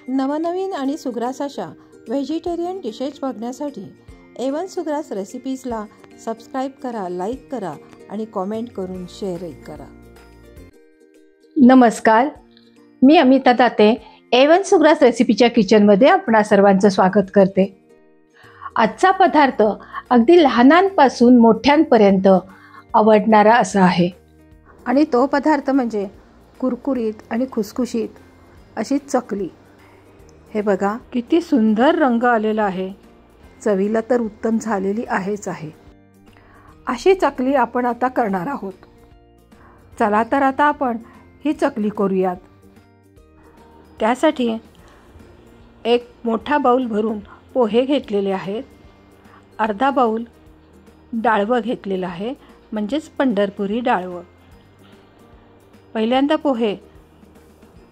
नवनवीन आणि सुग्रास अशा व्हेजिटेरियन डिशेस बघण्यासाठी A1 सुग्रास रेसिपीजला सबस्क्राईब करा, लाईक करा आणि कॉमेंट करून शेअरही करा. नमस्कार, मी अमिता दाते A1 सुग्रास रेसिपीच्या किचनमध्ये आपणा सर्वांचं स्वागत करते. आजचा पदार्थ अगदी लहानांपासून मोठ्यांपर्यंत आवडणारा असा आहे आणि तो पदार्थ म्हणजे कुरकुरीत आणि खुसखुशीत अशी चकली. हे बघा किती सुंदर रंग आलेला आहे. चवीला तर उत्तम झालेली आहेच आहे. अशी चकली आपण आता करणार आहोत. चला तर आता आपण ही चकली करूयात. त्यासाठी एक मोठा बाऊल भरून पोहे घेतलेले आहेत. अर्धा बाऊल डाळवं घेतलेलं आहे, म्हणजेच पंढरपुरी डाळवं. पहिल्यांदा पोहे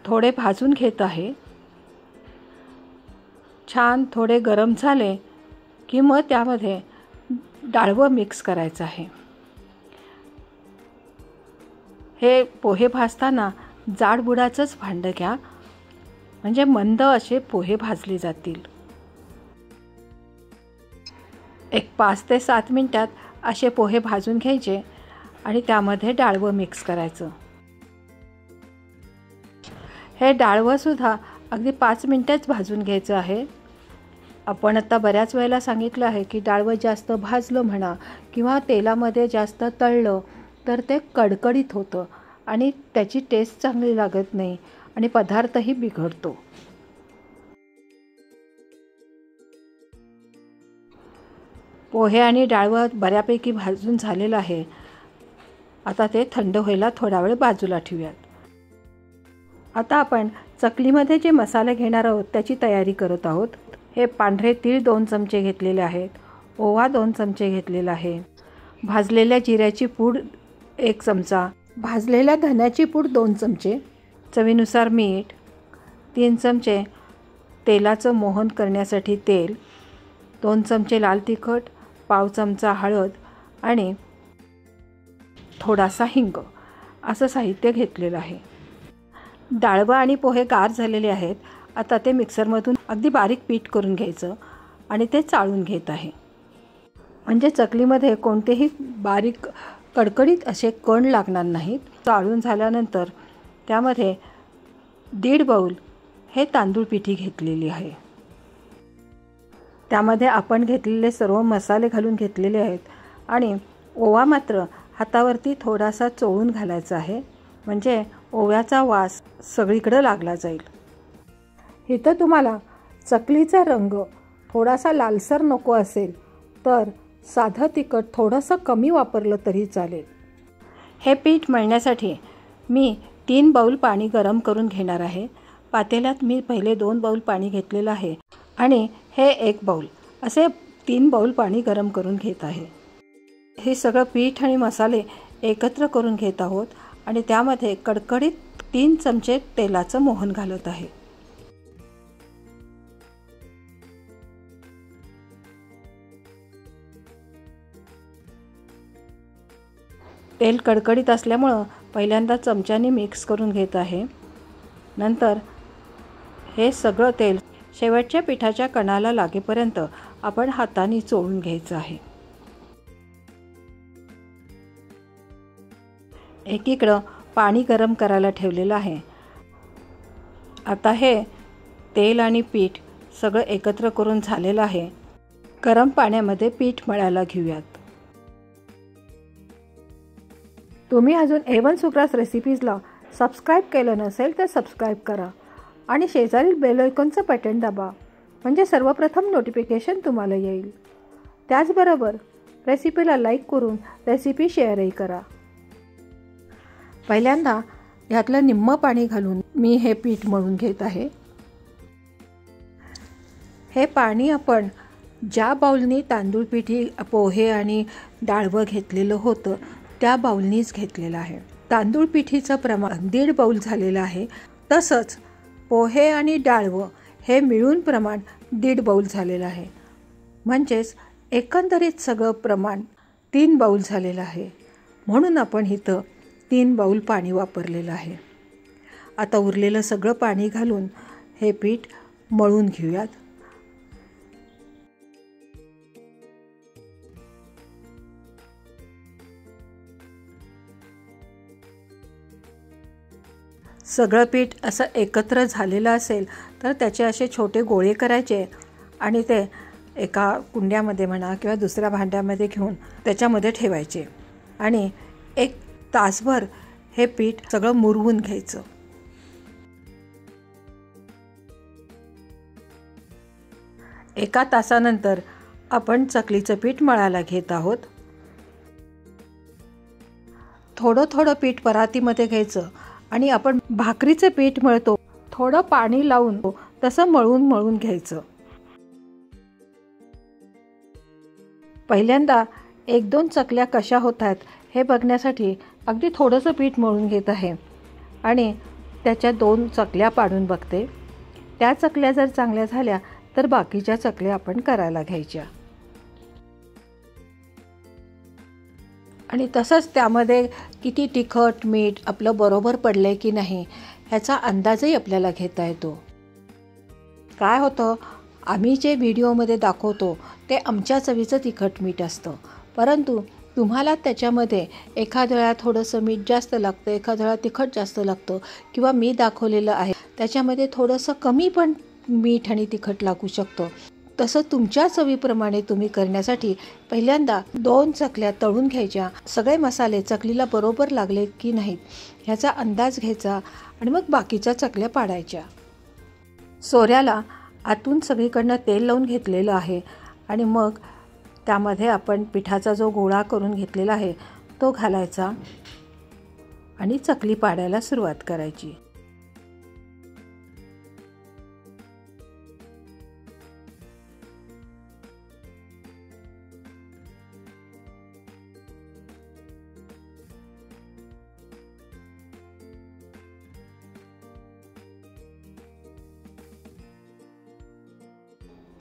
थोडे भाजून घेत आहे. छान थोडे गरम झाले की मग त्यामध्ये डाळवं मिक्स करायचं आहे. हे पोहे भाजताना जाड बुडाचंच भांडं घ्या, म्हणजे मंद असे पोहे भाजले जातील. एक 5 ते 7 मिनिटात असे पोहे भाजून घ्यायचे आणि त्यामध्ये डाळवं मिक्स करायचं. हे डाळवंसुद्धा अगदी 5 मिनिटच भाजून घ्यायचं आहे. आपण आता बऱ्याच वेळेला सांगितलं आहे की डाळवं जास्त भाजलं म्हणा किंवा तेलामध्ये जास्त तळलं तर ते कडकडीत होतं आणि त्याची टेस्ट चांगली लागत नाही आणि पदार्थही बिघडतो. पोहे आणि डाळवं बऱ्यापैकी भाजून झालेलं आहे. आता ते थंड व्हायला थोडा वेळ बाजूला ठेवूयात. आता आपण चकलीमध्ये जे मसाले घेणार आहोत त्याची तयारी करत आहोत. हे पांढरे तीळ 2 चमचे घेतलेले आहेत. ओवा 2 चमचे घेतलेला आहे. भाजलेल्या जिऱ्याची पूड 1 चमचा, भाजलेल्या धन्याची पूड 2 चमचे, चवीनुसार मीठ, 3 चमचे तेलाचं मोहन करण्यासाठी तेल, 2 चमचे लाल तिखट, पाव चमचा हळद आणि थोडासा हिंग असं साहित्य घेतलेलं आहे. डाळवं आणि पोहे गार झालेले आहेत. आता ते मिक्सरमधून अगदी बारीक पीठ करून घ्यायचं आणि ते चाळून घेत आहे. म्हणजे चकलीमध्ये कोणतेही बारीक कडकडीत असे कण लागणार नाहीत. चाळून झाल्यानंतर त्यामध्ये 1.5 बाऊल हे तांदूळ पिठी घेतलेली आहे. त्यामध्ये आपण घेतलेले सर्व मसाले घालून घेतलेले आहेत आणि ओवा मात्र हातावरती थोडासा चोळून घालायचा आहे, म्हणजे ओव्याचा वास सगळीकडे लागला जाईल. इथं तुम्हाला चकलीचा रंग थोडासा लालसर नको असेल तर साधं तिखट थोडंसं कमी वापरलं तरी चालेल. हे पीठ मळण्यासाठी मी 3 बाऊल पाणी गरम करून घेणार आहे. पातेल्यात मी पहिले 2 बाऊल पाणी घेतलेलं आहे आणि हे 1 बाऊल असे 3 बाऊल पाणी गरम करून घेत आहे. हे सगळं पीठ आणि मसाले एकत्र करून घेत आहोत आणि त्यामध्ये कडकडीत 3 चमचे तेलाचं मोहन घालत आहे. तेल कडकडीत असल्यामुळं पहिल्यांदा चमच्याने मिक्स करून घेत आहे. नंतर हे सगळं तेल शेवटच्या पिठाच्या कणाला लागेपर्यंत आपण हाताने चोळून घ्यायचं आहे. एकीकडं पाणी गरम करायला ठेवलेलं आहे. आता हे तेल आणि पीठ सगळं एकत्र करून झालेलं आहे. गरम पाण्यामध्ये पीठ मळायला घेऊयात. तुम्ही अजून A1 सुग्रास रेसिपीजला सबस्क्राईब केलं नसेल तर सबस्क्राईब करा आणि शेजारील बेल आयकॉनचं बटन दाबा, म्हणजे सर्वप्रथम नोटिफिकेशन तुम्हाला येईल. त्याचबरोबर रेसिपीला लाईक करून रेसिपी शेअरही करा. पहिल्यांदा ह्यातलं निम्मं पाणी घालून मी हे पीठ मळून घेत आहे. हे पाणी आपण ज्या बाऊलनी तांदूळ पिठी, पोहे आणि डाळवं घेतलेलं होतं त्या बाऊलनीच घेतलेलं आहे. तांदूळ पिठीचं प्रमाण 1.5 बाऊल झालेलं आहे. तसंच पोहे आणि डाळवं हे मिळून प्रमाण 1.5 बाऊल झालेलं आहे. म्हणजेच एकंदरीत सगळं प्रमाण 3 बाऊल झालेलं आहे. म्हणून आपण इथं 3 बाऊल पाणी वापरलेलं आहे. आता उरलेलं सगळं पाणी घालून हे पीठ मळून घेऊयात. सगळं पीठ असं एकत्र झालेलं असेल तर त्याचे असे छोटे गोळे करायचे आणि ते एका कुंड्यामध्ये म्हणा किंवा दुसऱ्या भांड्यामध्ये घेऊन त्याच्यामध्ये ठेवायचे आणि 1 तासभर हे पीठ सगळं मुरवून घ्यायचं. एका तासानंतर आपण चकलीचं पीठ मळायला घेत आहोत. थोडं थोडं पीठ परातीमध्ये घ्यायचं आणि आपण भाकरीचं पीठ मळतो थोडं पाणी लावून तसं मळून घ्यायचं. पहिल्यांदा 1-2 चकल्या कशा होत आहेत हे बघण्यासाठी अगदी थोडंसं पीठ मळून घेत आहे आणि त्याच्या 2 चकल्या पाडून बघते. त्या चकल्या जर चांगल्या झाल्या तर बाकीच्या चकल्या आपण करायला घ्यायच्या आणि तसंच त्यामध्ये किती तिखट मीठ आपलं बरोबर पडलंय की नाही ह्याचा अंदाजही आपल्याला घेता येतो. काय होतं, आम्ही जे व्हिडिओमध्ये दाखवतो ते आमच्या चवीचं तिखट मीठ असतं, परंतु तुम्हाला त्याच्यामध्ये एखाद्या वेळा थोडंसं मीठ जास्त लागतं, एखाद्या वेळा तिखट जास्त लागतं किंवा मी दाखवलेलं आहे त्याच्यामध्ये थोडंसं कमी पण मीठ आणि तिखट लागू शकतं. तसं तुमच्या चवीप्रमाणे तुम्ही करण्यासाठी पहिल्यांदा 2 चकल्या तळून घ्यायच्या. सगळे मसाले चकलीला बरोबर लागले की नाहीत ह्याचा अंदाज घ्यायचा आणि मग बाकीच्या चकल्या पाडायच्या. सोऱ्याला आतून सगळीकडनं तेल लावून घेतलेलं आहे आणि मग त्यामध्ये आपण पिठाचा जो गोळा करून घेतलेला आहे तो घालायचा आणि चकली पाडायला सुरुवात करायची.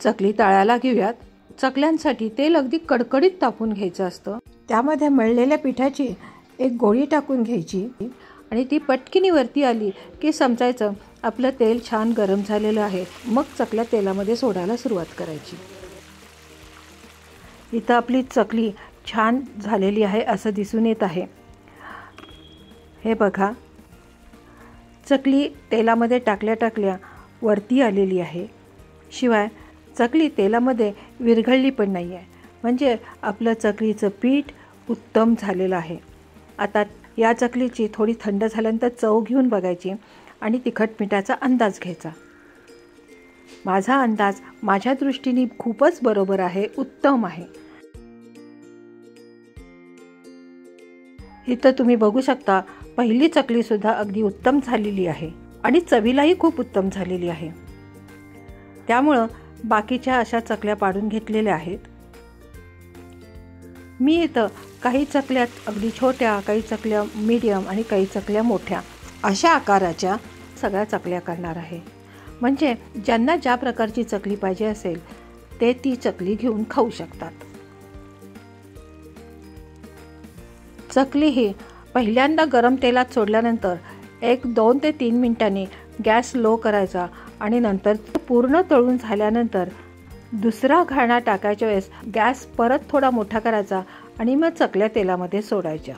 चकली तळायला घेऊयात. चकल्यांसाठी तेल अगदी कडकडीत तापून घ्यायचं असतं. त्यामध्ये मळलेल्या पिठाची एक गोळी टाकून घ्यायची आणि ती पटकिनी वरती आली की समजायचं आपलं तेल छान गरम झालेलं आहे. मग चकल्या तेलामध्ये सोडायला सुरुवात करायची. इथं आपली चकली छान झालेली आहे असं दिसून येत आहे. हे बघा, चकली तेलामध्ये टाकल्या वरती आलेली आहे. शिवाय चकली तेलामध्ये विरघळली पण नाही आहे, म्हणजे आपलं चकलीचं पीठ उत्तम झालेलं आहे. आता या चकलीची थोडी थंड झाल्यानंतर चव घेऊन बघायची आणि तिखट मिठाचा अंदाज घ्यायचा. माझा अंदाज माझ्या दृष्टीने खूपच बरोबर आहे, उत्तम आहे. इथं तुम्ही बघू शकता पहिली चकलीसुद्धा अगदी उत्तम झालेली आहे आणि चवीलाही खूप उत्तम झालेली आहे. त्यामुळं बाकीच्या अशा चकल्या पाडून घेतलेल्या आहेत. मी इथं काही चकल्या अगदी छोट्या, काही चकल्या मीडियम आणि काही चकल्या मोठ्या अशा आकाराच्या सगळ्या चकल्या करणार आहे. म्हणजे ज्यांना ज्या प्रकारची चकली पाहिजे असेल ते ती चकली घेऊन खाऊ शकतात. चकली ही पहिल्यांदा गरम तेलात सोडल्यानंतर 1-2 ते 3 मिनिटांनी गॅस लो करायचा आणि नंतर पूर्ण तळून झाल्यानंतर दुसरा घाणा टाकायच्या वेळेस गॅस परत थोडा मोठा करायचा आणि मग चकल्या तेलामध्ये सोडायच्या.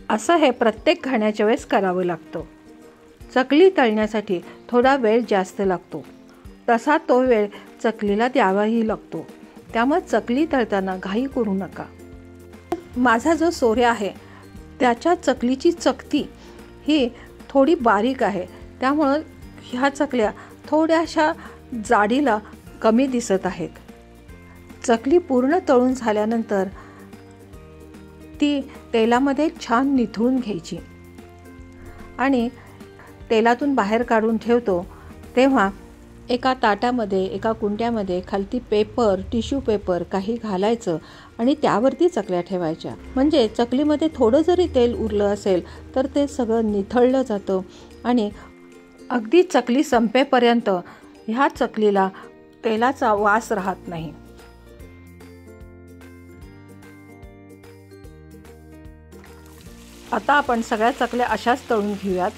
असं हे प्रत्येक घाण्याच्या वेळेस करावं लागतं. चकली तळण्यासाठी थोडा वेळ जास्त लागतो, तसा तो वेळ चकलीला द्यावाही लागतो. त्यामुळे चकली तळताना घाई करू नका. माझा जो सोऱ्या आहे त्याच्या चकलीची चकती ही थोडी बारीक आहे, त्यामुळं ह्या चकल्या थोड्याशा जाडीला कमी दिसत आहेत. चकली पूर्ण तळून झाल्यानंतर ती तेलामध्ये छान निथळून घ्यायची आणि तेलातून बाहेर काढून ठेवतो तेव्हा एका ताटामध्ये, एका कुंड्यामध्ये खालती पेपर, टिश्यू पेपर काही घालायचं आणि त्यावरती चकल्या ठेवायच्या. म्हणजे चकलीमध्ये थोडं जरी तेल उरलं असेल तर ते सगळं निथळलं जातं आणि अगदी चकली संपेपर्यंत ह्या चकलीला तेलाचा वास राहत नाही. आता आपण सगळ्या चकल्या अशाच तळून घेऊयात.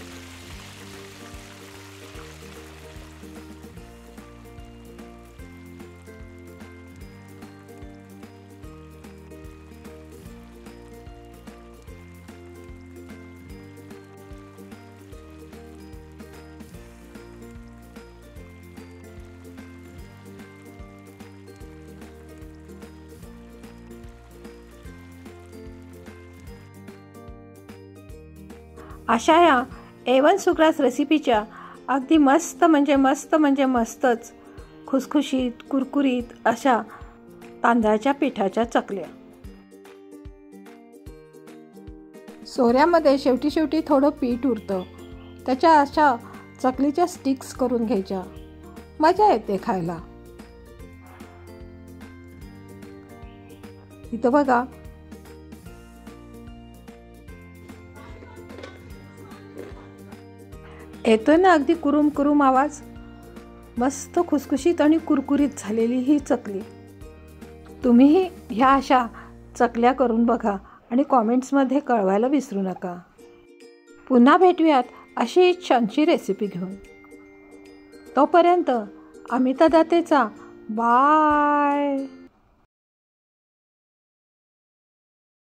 अशा या A1 सुग्रास रेसिपीच्या अगदी मस्त म्हणजे मस्तच खुसखुशीत कुरकुरीत अशा तांदळाच्या पिठाच्या चकल्या. सोऱ्यामध्ये शेवटी थोडं पीठ उरतं, त्याच्या अशा चकलीच्या स्टिक्स करून घ्यायच्या. मजा येते खायला. इथं बघा, येतोय ना अगदी कुरुम आवाज. मस्त खुसखुशीत आणि कुरकुरीत झालेली ही चकली. तुम्हीही ह्या अशा चकल्या करून बघा आणि कॉमेंट्समध्ये कळवायला विसरू नका. पुन्हा भेटूयात अशी छानशी रेसिपी घेऊन. तोपर्यंत अमिता दातेचा बाय.